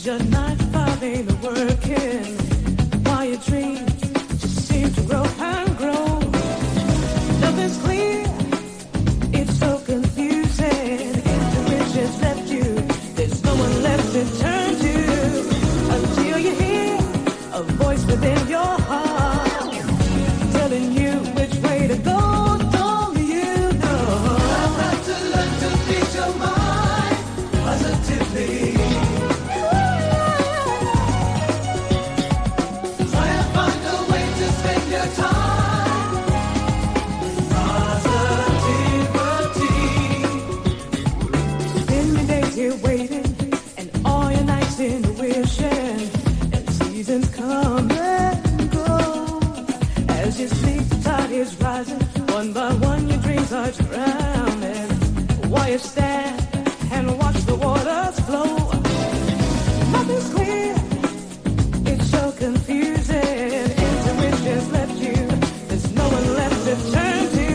'Cause your 9 to 5 ain't working. While your dreams just seem to grow and grow. Nothing's clear, it's so confusing. Intuition's left you, there's no one left to turn to. Until you hear a voice within your heart telling you which way to go. Don't you know? I've got to learn to beat your mind positively. Try and find a way to spend your time. Positivity. Spend your days here waiting, and all your nights in wishing, and seasons come and go. As you sleep, the tide is rising. One by one, your dreams are drowning. While you stand and watch the waters flow, nothing's clear. It's so confusing. Intuition's left you. There's no one left to turn to.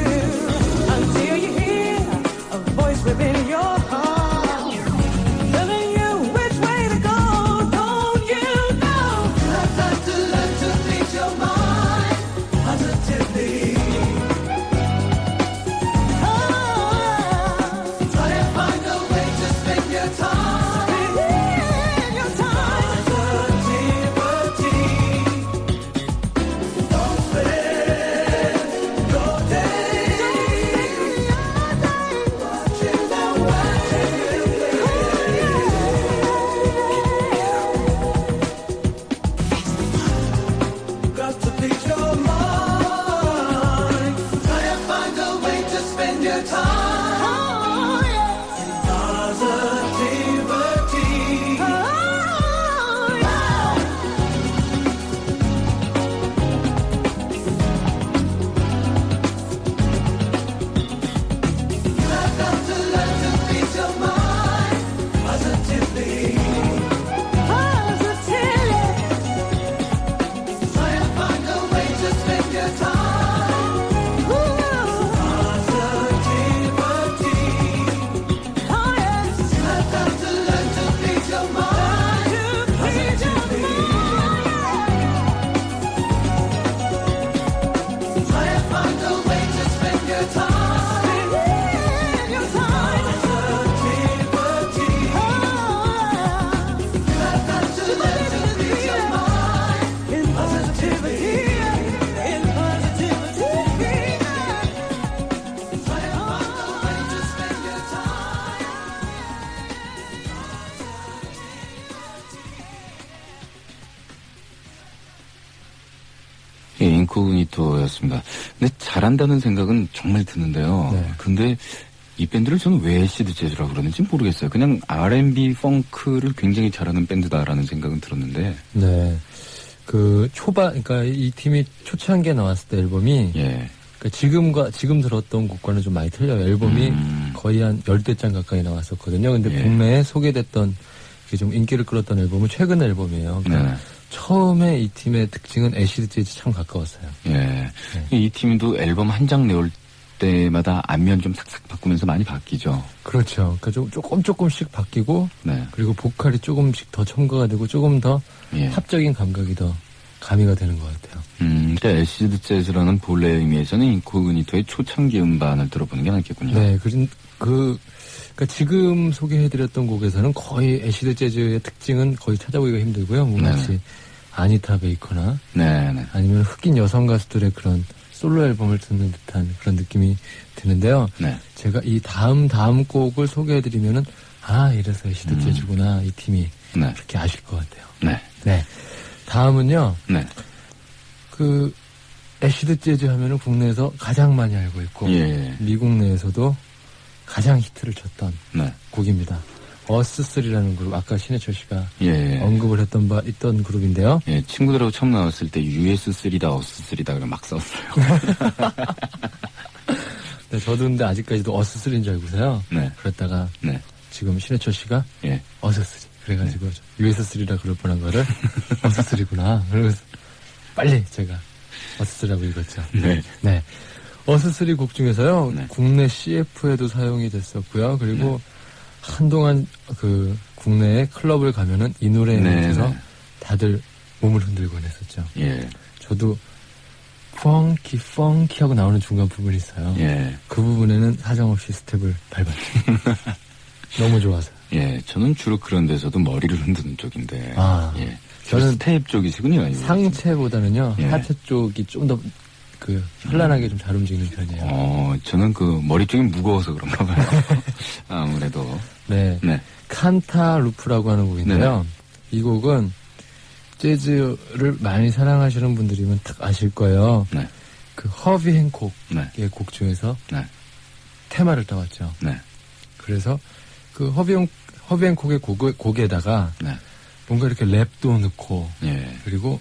Until you hear a voice within your heart telling you which way to go. Don't you know? I've got to learn to beat your mind positively. Try and find a way to spend your time. Spend your time. Positivity. Don't spend your day watching the got to beat your mind. Try and find a way to spend your time. In positivity. I've got to learn to beat your mind positively. Try and find a way to spend your time. Positivity. I've got to learn to beat your mind positively. Try and find a way to spend your time. Positivity. I've got to learn to beat your mind in positivity. In positivity. Try and find a way to spend your time. 예, 인코그니토였습니다. 근데 잘한다는 생각은 정말 드는데요. 네. 근데 이 밴드를 저는 왜 시드 재즈라고 그러는지 모르겠어요. 그냥 R&B 펑크를 굉장히 잘하는 밴드다라는 생각은 들었는데, 네. 그 그러니까 이 팀이 초창기에 나왔을 때 앨범이 예, 그러니까 지금 들었던 곡과는 좀 많이 틀려요. 앨범이 거의 한 10대 장 가까이 나왔었거든요. 근데 예. 국내에 소개됐던 좀 인기를 끌었던 앨범은 최근 앨범이에요. 그러니까 네. 처음에 이 팀의 특징은 애시드 재즈 참 가까웠어요. 예. 이 팀도 앨범 한 장 내올 때마다 안면 좀 싹싹 바꾸면서 많이 바뀌죠. 그렇죠. 그러니까 조금씩 바뀌고 네. 그리고 보컬이 조금씩 더 첨가가 되고 조금 더 예. 팝적인 감각이 더 가미가 되는 것 같아요. 그러니까 애시드 재즈라는 본래 의미에서는 인코그니토의 초창기 음반을 들어보는 게 낫겠군요. 네, 그러니까 지금 소개해드렸던 곡에서는 거의 애시드 재즈의 특징은 거의 찾아보기가 힘들고요. 뭐 네. 마치 아니타 베이커나 네, 네. 아니면 흑인 여성 가수들의 그런 솔로 앨범을 듣는 듯한 그런 느낌이 드는데요. 네. 제가 이 다음 곡을 소개해드리면은 이래서 애시드 재즈구나 이 팀이 네. 그렇게 아실 것 같아요. 네. 네, 다음은요. 네. 그 애시드 재즈 하면은 국내에서 가장 많이 알고 있고 예. 미국 내에서도 가장 히트를 쳤던 네. 곡입니다. 어스3라는 그룹, 아까 신해철 씨가 예. 언급을 했던 바 있던 그룹인데요. 예, 친구들하고 처음 나왔을 때 US3다, 어스3다 그래 막 싸웠어요. 네, 저도 근데 아직까지도 어스3인 줄 알고서요. 네. 그랬다가 네. 지금 신해철 씨가 예. 어스3. 그래가지고 US3라 그럴 뻔한 거를 어스3구나. 그래서 빨리 제가 어스3라고 읽었죠. 네. 네. 어스3 곡 중에서요. 네. 국내 CF에도 사용이 됐었고요. 그리고 한동안 그 국내에 클럽을 가면은 이 노래에 네, 맞춰서 네. 다들 몸을 흔들곤 했었죠. 예. 저도 펑키 하고 나오는 중간 부분이 있어요. 예. 그 부분에는 사정없이 스텝을 밟았죠. 너무 좋아서. 예. 저는 주로 그런 데서도 머리를 흔드는 쪽인데. 아. 예. 저는 스텝 쪽이시군요. 이거. 상체보다는요, 예. 하체 쪽이 좀 더 현란하게 좀 잘 움직이는 편이에요. 저는 그 머리 쪽이 무거워서 그런가 봐요. 아무래도. 네. 네. 칸타루프라고 하는 곡인데요. 이 곡은 재즈를 많이 사랑하시는 분들이면 딱 아실 거예요. 네. 그 허비 행콕의 네. 곡 중에서 네. 테마를 따왔죠. 네. 그래서 그 허비 행콕의 곡에다가 네. 뭔가 이렇게 랩도 넣고 예. 그리고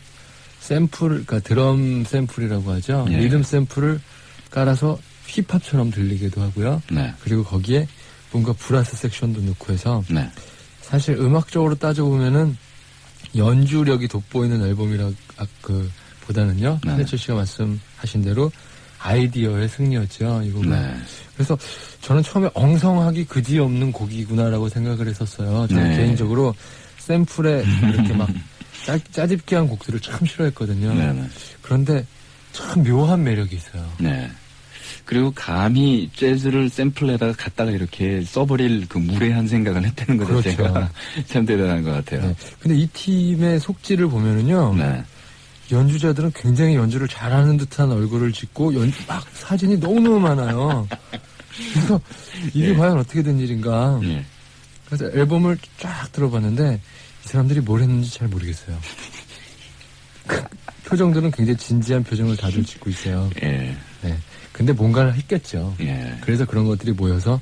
샘플, 그러니까 드럼 샘플이라고 하죠. 예. 리듬 샘플을 깔아서 힙합처럼 들리기도 하고요. 네. 그리고 거기에 뭔가 브라스 섹션도 넣고 해서 네. 사실 음악적으로 따져보면은 연주력이 돋보이는 앨범이라 보다는요. 네. 한혜철 씨가 말씀하신 대로 아이디어의 승리였죠. 이 곡은. 네. 그래서 저는 처음에 엉성하기 그지없는 곡이구나라고 생각을 했었어요. 저는 네. 개인적으로 샘플에 이렇게 막 짜집기한 곡들을 참 싫어했거든요. 네. 네. 그런데 참 묘한 매력이 있어요. 네. 그리고 감히 재즈를 샘플에다가 갖다가 이렇게 써버릴 그 무례한 생각을 했다는 것 그렇죠. 자체가 참 대단한 것 같아요. 네. 근데 이 팀의 속지를 보면은요. 네. 연주자들은 굉장히 연주를 잘하는 듯한 얼굴을 짓고 막 사진이 너무너무 많아요. 그래서 이게 예. 과연 어떻게 된 일인가. 예. 그래서 앨범을 쫙 들어봤는데 이 사람들이 뭘 했는지 잘 모르겠어요. 그 표정들은 굉장히 진지한 표정을 다들 짓고 있어요. 예. 네. 근데 뭔가를 했겠죠. 예. 그래서 그런 것들이 모여서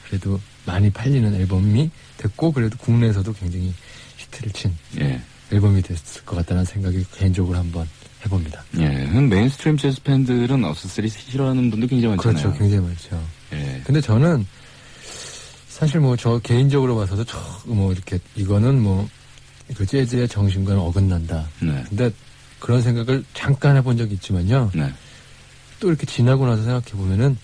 그래도 많이 팔리는 앨범이 됐고 그래도 국내에서도 굉장히 히트를 친 예. 앨범이 됐을 것 같다는 생각이 개인적으로 한번 해봅니다. 예. 메인스트림 재즈 팬들은 어스스리 싫어하는 분도 굉장히 많잖아요. 그렇죠. 굉장히 많죠. 예. 근데 저는 사실 저 개인적으로 봐서도 이렇게 이거는 그 재즈의 정신과는 어긋난다. 네. 근데 그런 생각을 잠깐 해본 적이 있지만요. 네. 또 이렇게 지나고 나서 생각해 보면은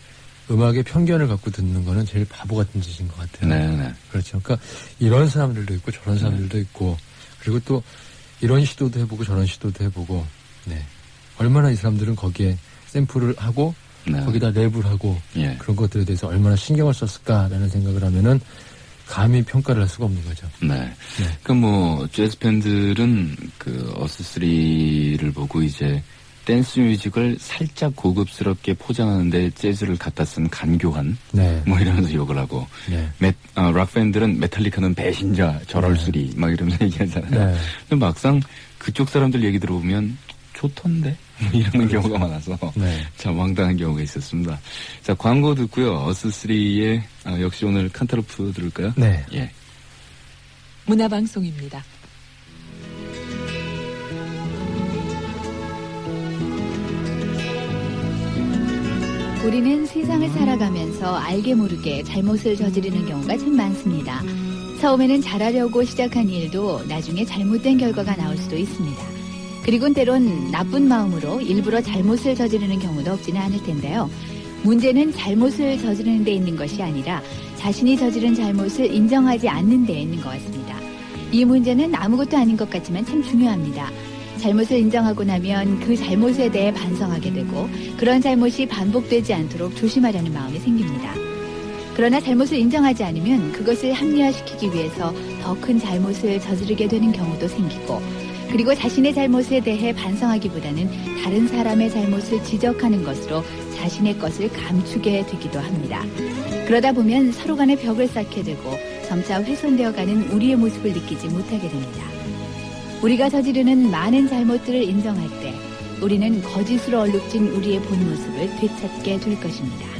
음악에 편견을 갖고 듣는 거는 제일 바보 같은 짓인 것 같아요. 네. 네. 그렇죠. 그러니까 이런 사람들도 있고 저런 사람들도 있고 그리고 또 이런 시도도 해보고 저런 시도도 해보고 네. 얼마나 이 사람들은 거기에 샘플을 하고 네. 거기다 랩을 하고 예. 그런 것들에 대해서 얼마나 신경을 썼을까라는 생각을 하면은 감히 평가를 할 수가 없는 거죠. 네. 그러니까 재즈 팬들은 그 어스스리를 보고 이제 댄스 뮤직을 살짝 고급스럽게 포장하는데 재즈를 갖다 쓴 간교한 네. 이러면서 욕을 하고 네. 락 팬들은 메탈리카는 배신자 저럴수리 막 이러면서 얘기하잖아요. 네. 근데 막상 그쪽 사람들 얘기 들어보면 좋던데 이러는 경우가 많아서 네. 참 황당한 경우가 있었습니다. 자, 광고 듣고요. 어스3의 역시 오늘 칸타루프 들을까요? 네. 예. 문화방송입니다. 우리는 세상을 살아가면서 알게 모르게 잘못을 저지르는 경우가 참 많습니다. 처음에는 잘하려고 시작한 일도 나중에 잘못된 결과가 나올 수도 있습니다. 그리고 때론 나쁜 마음으로 일부러 잘못을 저지르는 경우도 없지는 않을 텐데요. 문제는 잘못을 저지르는 데 있는 것이 아니라 자신이 저지른 잘못을 인정하지 않는 데 있는 것 같습니다. 이 문제는 아무것도 아닌 것 같지만 참 중요합니다. 잘못을 인정하고 나면 그 잘못에 대해 반성하게 되고 그런 잘못이 반복되지 않도록 조심하려는 마음이 생깁니다. 그러나 잘못을 인정하지 않으면 그것을 합리화시키기 위해서 더 큰 잘못을 저지르게 되는 경우도 생기고 그리고 자신의 잘못에 대해 반성하기보다는 다른 사람의 잘못을 지적하는 것으로 자신의 것을 감추게 되기도 합니다. 그러다 보면 서로 간에 벽을 쌓게 되고 점차 훼손되어가는 우리의 모습을 느끼지 못하게 됩니다. 우리가 저지르는 많은 잘못들을 인정할 때 우리는 거짓으로 얼룩진 우리의 본 모습을 되찾게 될 것입니다.